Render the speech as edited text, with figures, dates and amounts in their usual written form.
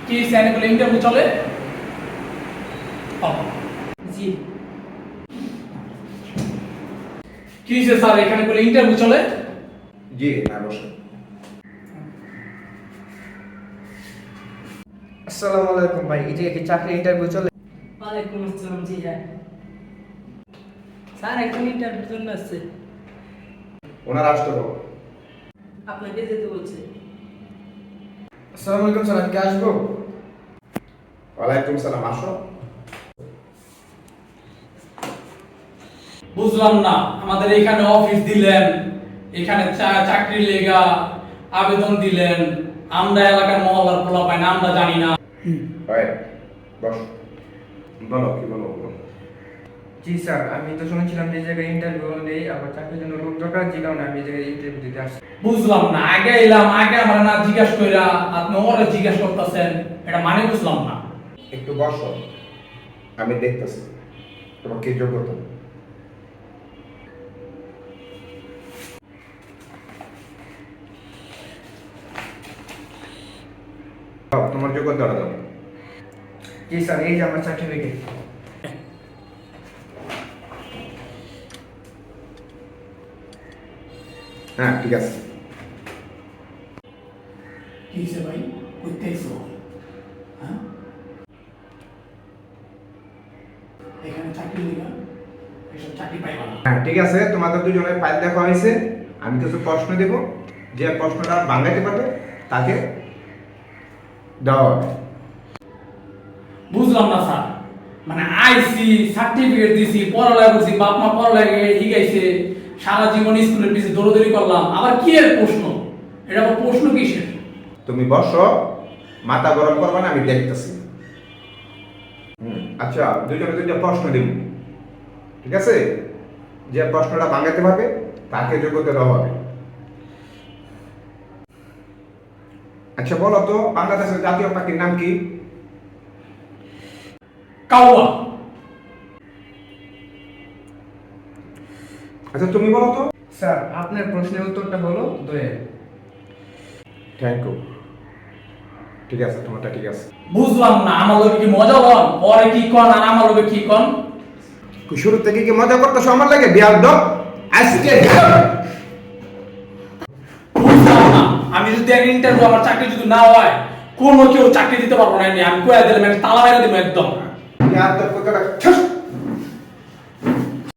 কি channel interview চলে? জি। কি হয়েছে স্যার, এখানে বলে ইন্টারভিউ চলে? জি, হ্যাঁ বসুন। আসসালামু আলাইকুম ভাই, এই যে কি চাকরি ইন্টারভিউ চলে? ওয়ালাইকুম আসসালাম। জি হ্যাঁ স্যার, এখন ইন্টারভিউর জন্য আসছে। ওনার আসতে দাও। আপনাকে যেতে বলছে। আসসালামু আলাইকুম স্যার, আমি কি আসবো? ওয়ালাইকুম সালাম, আসো। বুঝলাম না, আমাদের এখানে অফিস দিলেন, এখানে চাকরির লেগা আবেদন দিলেন, আমরা এলাকার মহল্লার পোলা পাই না, আমরা জানি না। হয় বস, বলো কি বলো বলো। জি স্যার, আমি তো শুনেছিলাম যে এই জায়গায় ইন্টারভিউ নেই, আবার চাকরির জন্য লোক দরকার, যে কারণে আমি এই জায়গায় ইন্টারভিউ দিতে আসছি। বুঝলাম না, আগে এলাম, আগে আমরা না জিজ্ঞাসা কইরা আপনি ওরে জিজ্ঞাসা করতেছেন, এটা মানে বুঝলাম না। একটু বসো, আমি দেখতেছি তোমার কি যোগ্যতা। তোমার যোগ্যতা দাও। জি স্যার, এই যে আমার সার্টিফিকেট। হ্যাঁ ঠিক আছে। কি হইছে ভাই, কইতে আইছো? হ্যাঁ, এখানে চাকরি লেগা এসব চাকরি পাইবা না। হ্যাঁ ঠিক আছে, তোমাদের দুজনের ফাইল দেখা হয়েছে। আমি কিছু প্রশ্ন দেব, যে প্রশ্নটা বাংলাতে পারবে তাকে দেওয়া হবে। বুঝলাম না স্যার, মানে আইসি সার্টিফিকেট দিছি, পড়ালেখা করছি, বাপ মা পড়ালেখা শিখাইছে, সারা জীবন স্কুলের পিছে দৌড়দৌড়ি করলাম, আবার কি এর প্রশ্ন? এটা আবার প্রশ্ন কিসের? তুমি বসো, মাথা গরম করবে না, আমি দেখতেছি। আচ্ছা, দুজনে দুইটা প্রশ্ন দিব, ঠিক আছে? যে প্রশ্নটা বাংলাতে পারবে তাকে যোগ্যতা দেওয়া হবে। আচ্ছা বলো তো, বাংলাদেশের জাতীয় পাখির নাম কি? কাউয়া। আচ্ছা তুমি বলো তো। স্যার, আপনার প্রশ্নের উত্তরটা হলো দোয়েল। Thank you. ঠিক আছে, তোমারটা ঠিক আছে। বুঝলাম না, আমার লোকে কি মজা হন, পরে কি কন আর আমার লোকে কি কন? শুরু থেকে কি মজা করতেছো আমার লাগে? বিয়ার দাও আজকে। বুঝলাম না, আমি যদি এক ইন্টারভিউ আমার চাকরি যদি না হয়, কোনো কেউ চাকরি দিতে পারবো না, আমি কয়ে দিলাম, আমি তালা মেরে দিব একদম। বিয়ার দাও কথাটা ঠস